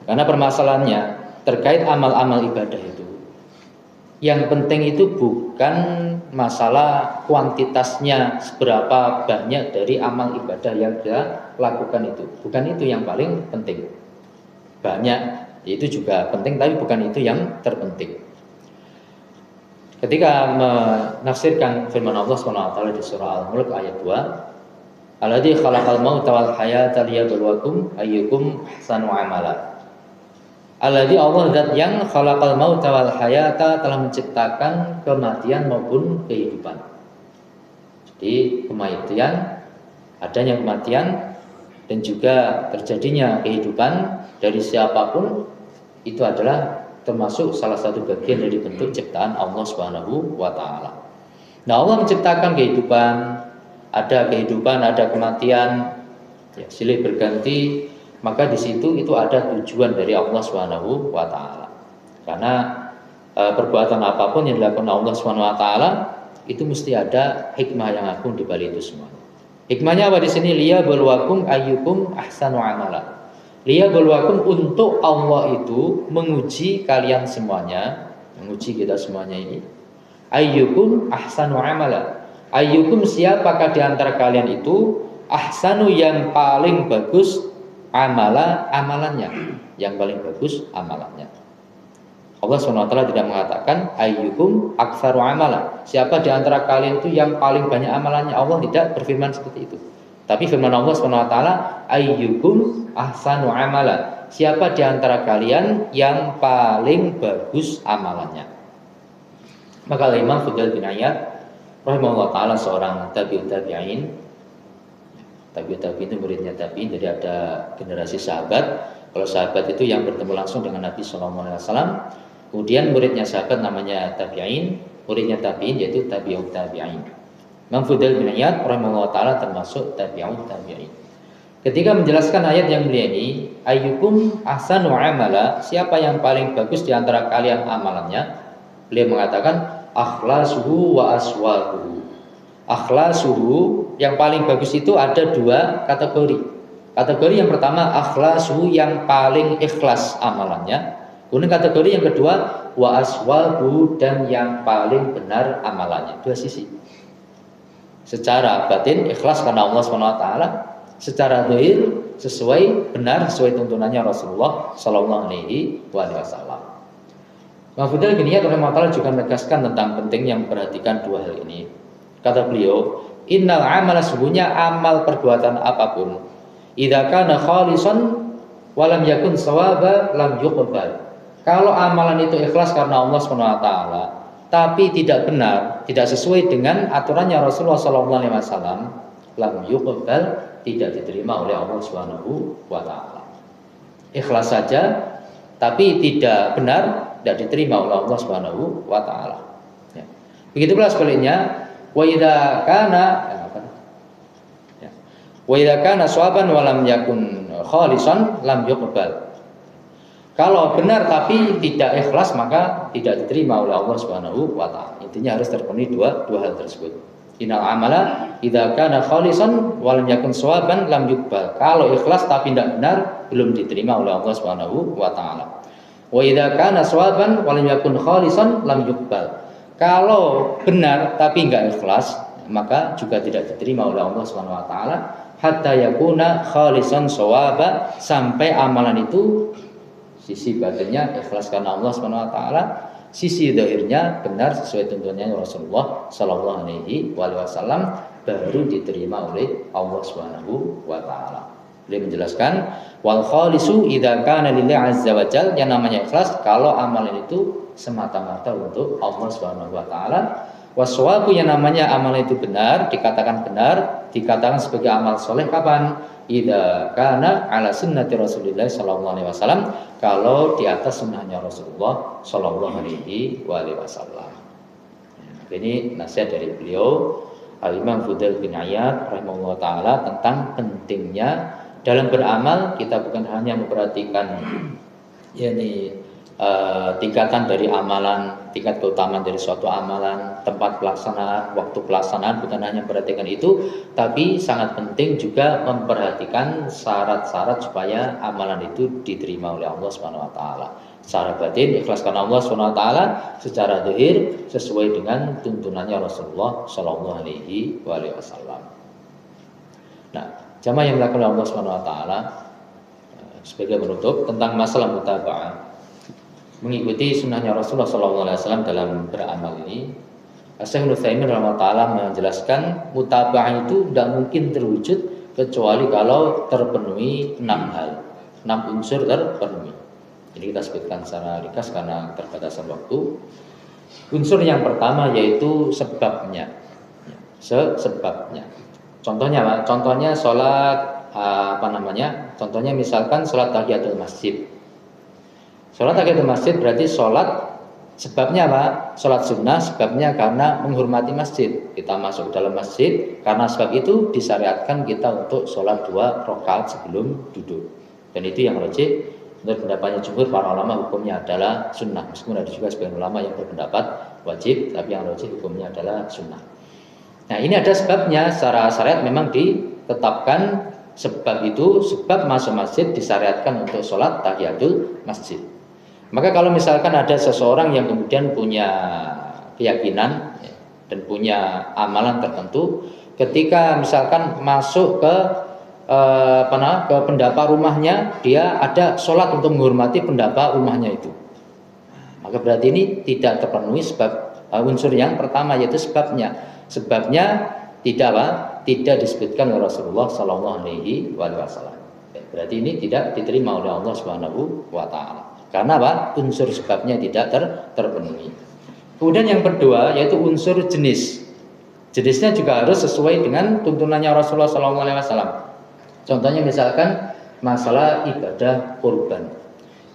Karena permasalahannya terkait amal-amal ibadah itu, yang penting itu bukan masalah kuantitasnya, seberapa banyak dari amal ibadah yang dia lakukan itu. Bukan itu yang paling penting. Banyak itu juga penting, tapi bukan itu yang terpenting. Ketika menafsirkan firman Allah SWT di surah Al-Mulk ayat 2, Alladzi khalaqal mauta wal hayata liyabluwakum ayyukum ahsanu amala. Alladzi, Allah zat yang khalaqal mauta wal hayata, telah menciptakan kematian maupun kehidupan. Jadi kematian, adanya kematian dan juga terjadinya kehidupan dari siapapun itu adalah termasuk salah satu bagian dari bentuk ciptaan Allah Subhanahu wa taala. Nah, Allah menciptakan kehidupan, ada kehidupan, ada kematian, ya, silih berganti, maka di situ itu ada tujuan dari Allah Subhanahu wa taala. Karena perbuatan apapun yang dilakukan Allah Subhanahu wa taala itu mesti ada hikmah yang agung di balik itu semua. Hikmahnya apa di sini? Liyabluwakum ayyukum ahsanu amala. Liyabluwakum, untuk Allah itu menguji kalian semuanya, menguji kita semuanya ini. Ayyukum ahsanu amala. Ayyukum, siapakah di antara kalian itu ahsanu, yang paling bagus amalannya, yang paling bagus amalannya. Allah SWT tidak mengatakan ayyukum aktsaru amala, siapa di antara kalian itu yang paling banyak amalannya. Allah tidak berfirman seperti itu. Tapi firman Allah SWT, ayyukum ahsanu amala, siapa di antara kalian yang paling bagus amalannya. Maka Imam Fudail bin Iyad rahimahullah ta'ala seorang tabi'ut tabi'in. Tabi'ut tabi'in itu muridnya tabi'in, jadi ada generasi sahabat. Kalau sahabat itu yang bertemu langsung dengan Nabi SAW. Kemudian muridnya sahabat namanya tabi'in, muridnya tabi'in yaitu tabi'ut tabi'in. Imam Fudail bin Iyad rahimahullah ta'ala termasuk tabi'ut tabi'in. Ketika menjelaskan ayat yang mulia ini, ayyukum ahsanu amala, siapa yang paling bagus di antara kalian amalannya, beliau mengatakan akhlasuhu wa aswabuhu. Akhlasuhu, yang paling bagus itu ada dua kategori. Kategori yang pertama akhlasuhu, yang paling ikhlas amalannya. Kemudian kategori yang kedua wa aswabuhu, dan yang paling benar amalannya. Dua sisi. Secara batin ikhlas karena Allah SWT, secara zahir sesuai benar, sesuai tuntunannya Rasulullah Sallallahu Alaihi Wasallam. Fudail bin Iyad rahimahullah juga menegaskan tentang pentingnya memperhatikan dua hal ini. Kata beliau, innal amala, sesungguhnya amal perbuatan apapun, idza kana khalisan wa lam yakun shawaba lam yuqbal. Kalau amalan itu ikhlas karena Allah SWT, tapi tidak benar, tidak sesuai dengan aturannya Rasulullah sallallahu alaihi wasallam, lam yuqbal, tidak diterima oleh Allah Subhanahu wa taala. Ikhlas saja tapi tidak benar, tidak diterima oleh Allah Subhanahu wa taala. Ya. Begitu pula sebaliknya, wa idza kana shawaban wa lam yakun khalisan lam yuqbal. Kalau benar tapi tidak ikhlas, maka tidak diterima oleh Allah Subhanahu wa taala. Intinya harus terpenuhi dua hal tersebut. Innal amala idza kana khalisan wa lam yakun shawaban lam yuqbal. Kalau ikhlas tapi tidak benar, belum diterima oleh Allah Subhanahu wa taala. Wa idza kana shawaban wa lam yakun khalisan lam yuqbal. Kalau benar tapi enggak ikhlas, maka juga tidak diterima oleh Allah Subhanahu wa taala, hatta yakuna khalisan shawaba, sampai amalan itu Sisi batinnya ikhlas karena Allah Subhanahu wa taala, sisi zahirnya benar sesuai tuntunannya Rasulullah sallallahu alaihi wasallam, baru diterima oleh Allah Subhanahu wa taala. Beliau menjelaskan wal khalisu idza kana lillahi azza wa jalla, yang namanya ikhlas kalau amalan itu semata-mata untuk Allah Subhanahu wa taala. Waswabu, yang namanya amalan itu benar, dikatakan benar, dikatakan sebagai amal soleh kapan? Idza kana ala sunnati Rasulillah sallallahu alaihi wasallam, kalau di atas sunnahnya Rasulullah sallallahu alaihi wasallam. Ini nasihat dari beliau Al-Imam Fudail bin Iyad rahimahullah taala tentang pentingnya dalam beramal kita bukan hanya memperhatikan tingkatan dari amalan, tingkat keutamaan dari suatu amalan, tempat pelaksanaan, waktu pelaksanaan, bukan hanya memperhatikan itu, tapi sangat penting juga memperhatikan syarat-syarat supaya amalan itu diterima oleh Allah Subhanahu wa taala. Secara batin ikhlas karena Allah Subhanahu wa taala, secara zahir sesuai dengan tuntunannya Rasulullah sallallahu alaihi wasallam. Nah, jamaah yang dilakukan oleh Allah Subhanahu wa taala, sebagai penutup tentang masalah mutaba'ah, mengikuti sunnahnya Rasulullah SAW dalam beramal ini, Syekh Utsaimin rahimahullah taala menjelaskan mutaba'ah itu tidak mungkin terwujud kecuali kalau terpenuhi 6 hal, 6 unsur terpenuhi. Jadi kita sebutkan secara ringkas karena keterbatasan waktu. Unsur yang pertama yaitu sebabnya. Sebabnya. Contohnya apa? Contohnya sholat Contohnya misalkan sholat tahiyatul masjid. Sholat tahiyatul masjid berarti sholat, sebabnya apa? Sholat sunnah sebabnya karena menghormati masjid. Kita masuk dalam masjid, karena sebab itu disyariatkan kita untuk sholat 2 rakaat sebelum duduk. Dan itu yang rajih. Menurut pendapatnya jumhur para ulama hukumnya adalah sunnah. Meskipun ada juga sebagian ulama yang berpendapat wajib, tapi yang rajih hukumnya adalah sunnah. Nah, ini ada sebabnya. Secara syariat memang ditetapkan sebab itu, sebab masuk masjid disyariatkan untuk sholat tahiyatul masjid. Maka kalau misalkan ada seseorang yang kemudian punya keyakinan dan punya amalan tertentu, ketika misalkan masuk ke pendapa rumahnya, dia ada sholat untuk menghormati pendapa rumahnya itu, maka berarti ini tidak terpenuhi sebab unsur yang pertama, yaitu sebabnya. Sebabnya tidak disebutkan oleh Rasulullah Sallallahu Alaihi Wasallam. Berarti ini tidak diterima oleh Allah Subhanahu Wa Taala. Karena apa? Unsur sebabnya tidak terpenuhi. Kemudian yang kedua yaitu unsur jenis. Jenisnya juga harus sesuai dengan tuntunannya Rasulullah Sallallahu Alaihi Wasallam. Contohnya misalkan masalah ibadah kurban.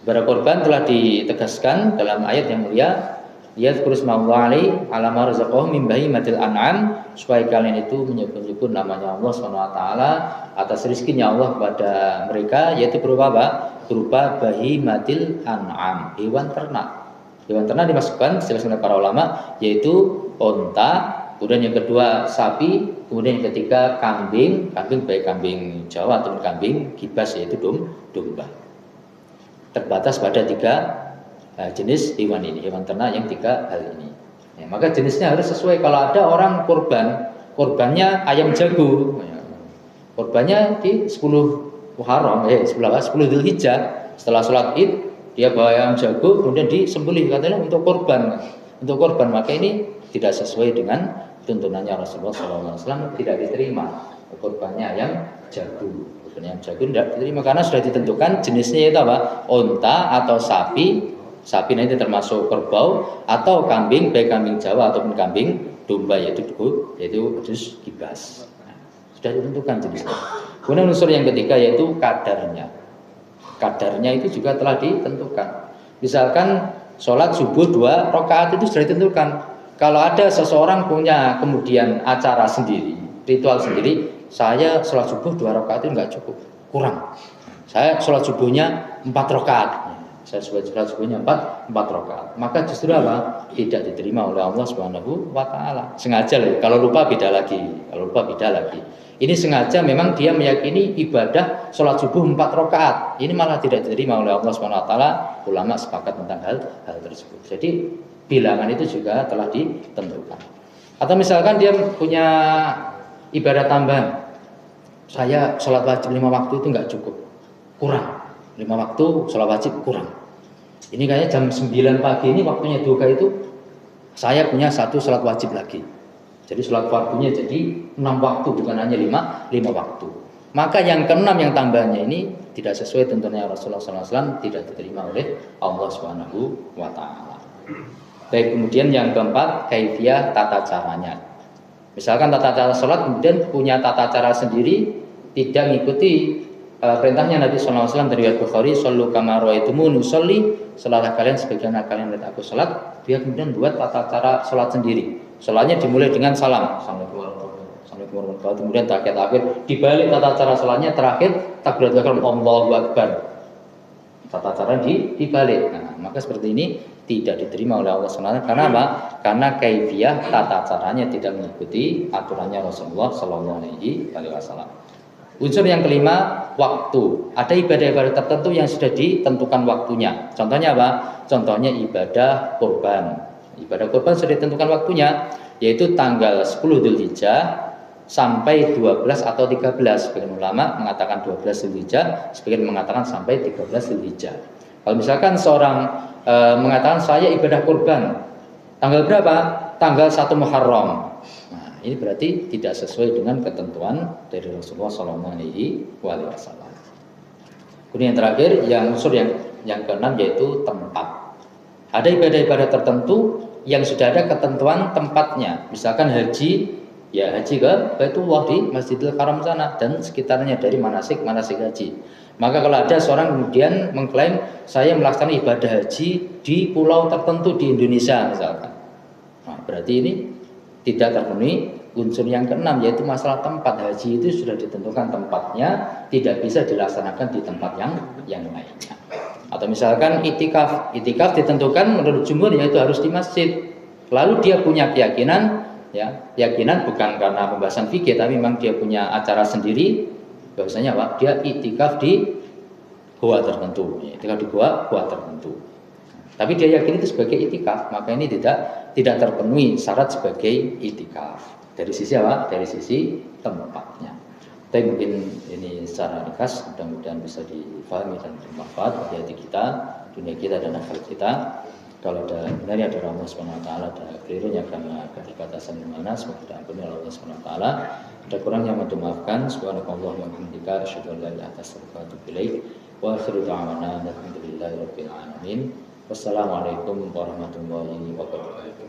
Ibadah kurban telah ditegaskan dalam ayat yang mulia, yadhkuru smallahi ala ma razaqahum min bahimatil an'am, supaya kalian itu menyebut-nyebut namanya Allah Subhanahu wa taala atas rezekinya Allah kepada mereka, yaitu berupa apa? Berupa bahimatil an'am, hewan ternak. Hewan ternak dimasukkan dijelaskan oleh para ulama, yaitu unta, kemudian yang kedua sapi, kemudian yang ketiga kambing baik kambing Jawa atau kambing kibas, yaitu domba. Terbatas pada 3 jenis hewan ini, hewan ternak yang 3 hal ini. Ya, maka jenisnya harus sesuai. Kalau ada orang kurbannya ayam jago, kurbannya di 10 Muharram, 10 Dzulhijjah, setelah sholat Id dia bawa ayam jago kemudian disembelih, katanya untuk korban, maka ini tidak sesuai dengan tuntunannya Rasulullah SAW, tidak diterima. Kurbannya ayam jago, tidak diterima karena sudah ditentukan jenisnya, yaitu apa? Unta atau sapi nanti termasuk kerbau, atau kambing baik kambing Jawa ataupun kambing domba, yaitu kudus kibas. Nah, sudah ditentukan jenisnya. Kemudian unsur yang ketiga yaitu kadarnya. Kadarnya itu juga telah ditentukan. Misalkan sholat subuh 2 rakaat itu sudah ditentukan. Kalau ada seseorang punya kemudian acara sendiri, ritual sendiri, saya sholat subuh 2 rakaat itu enggak cukup, kurang. Saya sholat subuhnya 4 rakaat. Saya sholat subuhnya 4 rakaat. Maka justru apa? Tidak diterima oleh Allah Subhanahu wa taala. Sengaja loh. Kalau lupa beda lagi. Ini sengaja memang dia meyakini ibadah sholat subuh 4 rakaat. Ini malah tidak diterima oleh Allah Subhanahu wa taala. Ulama sepakat tentang hal tersebut. Jadi bilangan itu juga telah ditentukan. Atau misalkan dia punya ibadah tambahan, saya sholat wajib 5 waktu itu enggak cukup, kurang. 5 waktu sholat wajib kurang. Ini kayaknya jam 9 pagi ini waktunya duha itu saya punya satu sholat wajib lagi. Jadi sholat fardunya jadi 6 waktu, bukan hanya 5 waktu. Maka yang keenam yang tambahnya ini tidak sesuai tentunya Rasulullah SAW, tidak diterima oleh Allah Subhanahu wa taala. Baik, kemudian yang keempat, kaifiyah tata caranya. Misalkan tata cara sholat kemudian punya tata cara sendiri, tidak mengikuti perintahnya Nabi SAW dari riwayat Bukhari, "Shallu kama ra'aitumuni usolli", salatlah kalian sebagaimana kalian lihat aku salat. Dia kemudian buat tata cara sholat sendiri. Sholatnya dimulai dengan salam, kemudian terakhir dibalik tata cara sholatnya, terakhir takbiratul ihram, Allahu Akbar. Tata cara dibalik. Nah, maka seperti ini tidak diterima oleh Allah SWT. Karena apa? Karena kaifiyah tata caranya tidak mengikuti aturannya Rasulullah SAW. Unsur yang kelima, waktu. Ada ibadah-ibadah tertentu yang sudah ditentukan waktunya. Contohnya apa? Contohnya ibadah kurban. Ibadah kurban sudah ditentukan waktunya, yaitu tanggal 10 Dzulhijjah sampai 12 atau 13. Sebagian ulama mengatakan 12 Dzulhijjah, sebagian mengatakan sampai 13 Dzulhijjah. Kalau misalkan seorang mengatakan saya ibadah kurban tanggal berapa? Tanggal 1 Muharram. Nah, ini berarti tidak sesuai dengan ketentuan dari Rasulullah SAW. Kemudian yang terakhir, yang unsur yang keenam yaitu tempat. Ada ibadah-ibadah tertentu yang sudah ada ketentuan tempatnya. Misalkan haji, ya haji ke Baitullah di Masjidil Haram sana dan sekitarnya dari manasik haji. Maka kalau ada seorang kemudian mengklaim saya melaksanakan ibadah haji di pulau tertentu di Indonesia misalkan, nah, berarti ini tidak terpenuhi unsur yang keenam, yaitu masalah tempat. Haji itu sudah ditentukan tempatnya, tidak bisa dilaksanakan di tempat yang lainnya. Atau misalkan itikaf ditentukan menurut jumhur yaitu harus di masjid. Lalu dia punya keyakinan bukan karena pembahasan fikih, tapi memang dia punya acara sendiri, bahwasanya apa? Dia itikaf di gua tertentu, itikaf di gua tertentu. Tapi dia yakin itu sebagai itikaf, maka ini tidak terpenuhi syarat sebagai itikaf. Dari sisi apa? Dari sisi tempatnya. Tapi mungkin ini secara ringkas, mudah-mudahan bisa difahami dan bermanfaat bagi hati kita, dunia kita dan akhirat kita. Kalau ada benarnya dari Allah Subhanahu wa taala, ada kelirunya karena keterbatasan mana, semoga diampuni oleh Allah Subhanahu wa taala. Ada kurang yang mohon maafkan. Subhanallah wa bihamdika asyhadu an la ilaha illa anta astaghfiruka wa atubu ilaik. Wa akhiru da'wana alhamdulillahirabbil alamin. Wassalamualaikum warahmatullahi wabarakatuh.